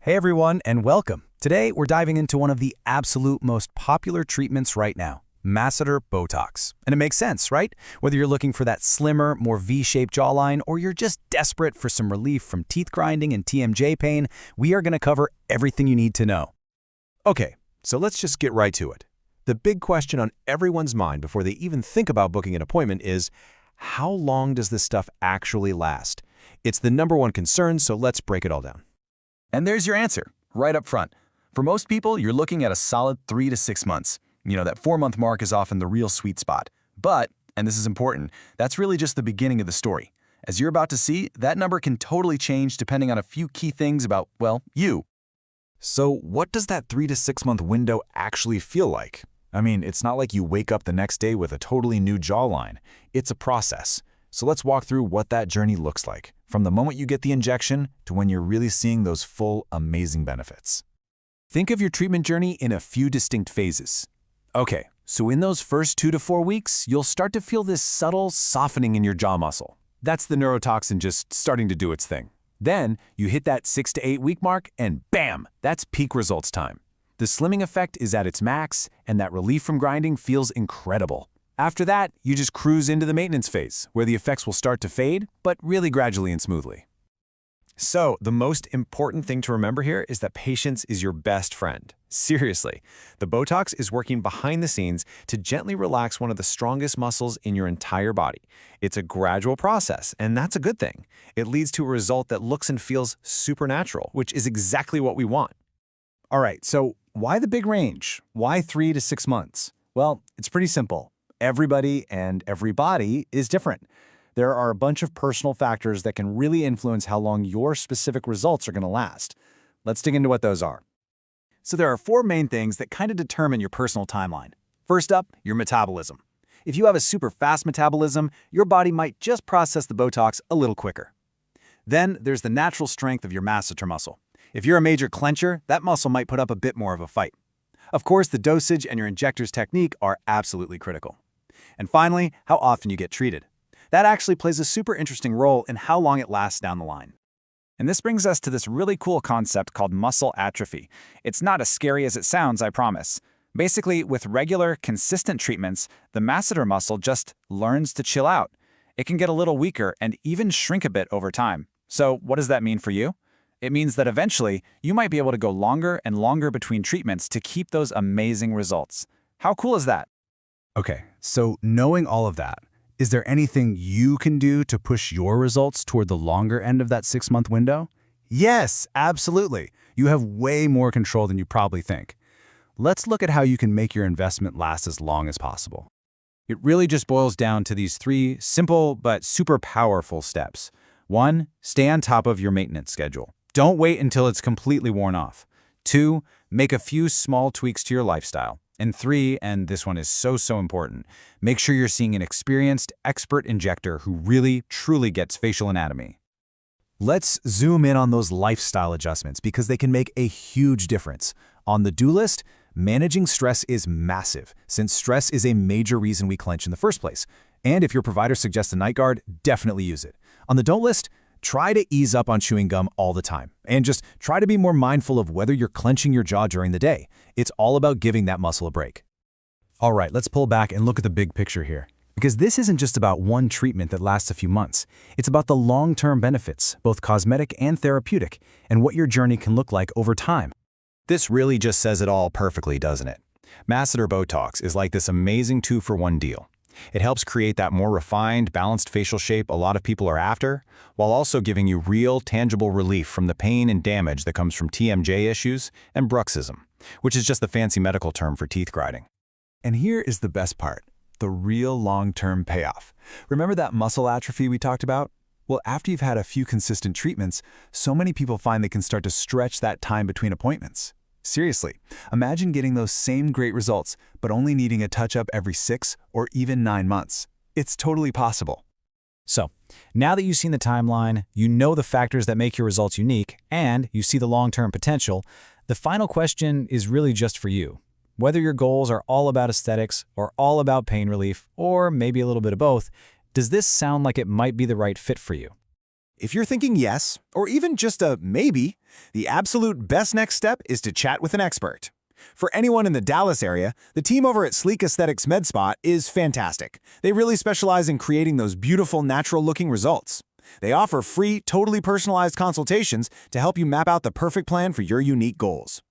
Hey everyone, and welcome. Today, we're diving into one of the absolute most popular treatments right now, Masseter Botox. And it makes sense, right? Whether you're looking for that slimmer, more V-shaped jawline, or you're just desperate for some relief from teeth grinding and TMJ pain, we are going to cover everything you need to know. Okay, so let's just get right to it. The big question on everyone's mind before they even think about booking an appointment is, how long does this stuff actually last? It's the number one concern, so let's break it all down. And there's your answer, right up front. For most people, you're looking at a solid 3 to 6 months. That 4-month mark is often the real sweet spot. But, and this is important, that's really just the beginning of the story. As you're about to see, that number can totally change depending on a few key things about, well, you. So what does that 3 to 6 month window actually feel like? I mean, it's not like you wake up the next day with a totally new jawline. It's a process. So let's walk through what that journey looks like, from the moment you get the injection to when you're really seeing those full, amazing benefits. Think of your treatment journey in a few distinct phases. Okay, so in those first 2 to 4 weeks, you'll start to feel this subtle softening in your jaw muscle. That's the neurotoxin just starting to do its thing. Then, you hit that 6 to 8 week mark, and bam, that's peak results time. The slimming effect is at its max, and that relief from grinding feels incredible. After that, you just cruise into the maintenance phase, where the effects will start to fade, but really gradually and smoothly. So, the most important thing to remember here is that patience is your best friend. Seriously, the Botox is working behind the scenes to gently relax one of the strongest muscles in your entire body. It's a gradual process, and that's a good thing. It leads to a result that looks and feels supernatural, which is exactly what we want. All right, so why the big range? Why 3 to 6 months? Well, it's pretty simple. Everybody and every body is different. There are a bunch of personal factors that can really influence how long your specific results are going to last. Let's dig into what those are. So there are 4 main things that kind of determine your personal timeline. First up, your metabolism. If you have a super fast metabolism, your body might just process the Botox a little quicker. Then there's the natural strength of your masseter muscle. If you're a major clencher, that muscle might put up a bit more of a fight. Of course, the dosage and your injector's technique are absolutely critical. And finally, how often you get treated. That actually plays a super interesting role in how long it lasts down the line. And this brings us to this really cool concept called muscle atrophy. It's not as scary as it sounds, I promise. Basically, with regular, consistent treatments, the masseter muscle just learns to chill out. It can get a little weaker and even shrink a bit over time. So what does that mean for you? It means that eventually, you might be able to go longer and longer between treatments to keep those amazing results. How cool is that? Okay, so knowing all of that, is there anything you can do to push your results toward the longer end of that 6-month window? Yes, absolutely. You have way more control than you probably think. Let's look at how you can make your investment last as long as possible. It really just boils down to these 3 simple but super powerful steps. 1, stay on top of your maintenance schedule. Don't wait until it's completely worn off. 2, make a few small tweaks to your lifestyle. And 3, and this one is so important, make sure you're seeing an experienced, expert injector who really, truly gets facial anatomy. Let's zoom in on those lifestyle adjustments because they can make a huge difference. On the do list, managing stress is massive, since stress is a major reason we clench in the first place. And if your provider suggests a night guard, definitely use it. On the don't list, try to ease up on chewing gum all the time, and just try to be more mindful of whether you're clenching your jaw during the day. It's all about giving that muscle a break. All right, let's pull back and look at the big picture here. Because this isn't just about one treatment that lasts a few months. It's about the long-term benefits, both cosmetic and therapeutic, and what your journey can look like over time. This really just says it all perfectly, doesn't it? Masseter Botox is like this amazing 2-for-1 deal. It helps create that more refined, balanced facial shape a lot of people are after, while also giving you real, tangible relief from the pain and damage that comes from TMJ issues and Bruxism, which is just the fancy medical term for teeth grinding. And here is the best part, the real long-term payoff. Remember that muscle atrophy we talked about? Well, after you've had a few consistent treatments, so many people find they can start to stretch that time between appointments. Seriously, imagine getting those same great results, but only needing a touch-up every 6 or even 9 months. It's totally possible. So, now that you've seen the timeline, you know the factors that make your results unique, and you see the long-term potential, the final question is really just for you. Whether your goals are all about aesthetics, or all about pain relief, or maybe a little bit of both, does this sound like it might be the right fit for you? If you're thinking yes, or even just a maybe, the absolute best next step is to chat with an expert. For anyone in the Dallas area, the team over at Sleek Aesthetics MedSpa is fantastic. They really specialize in creating those beautiful, natural-looking results. They offer free, totally personalized consultations to help you map out the perfect plan for your unique goals.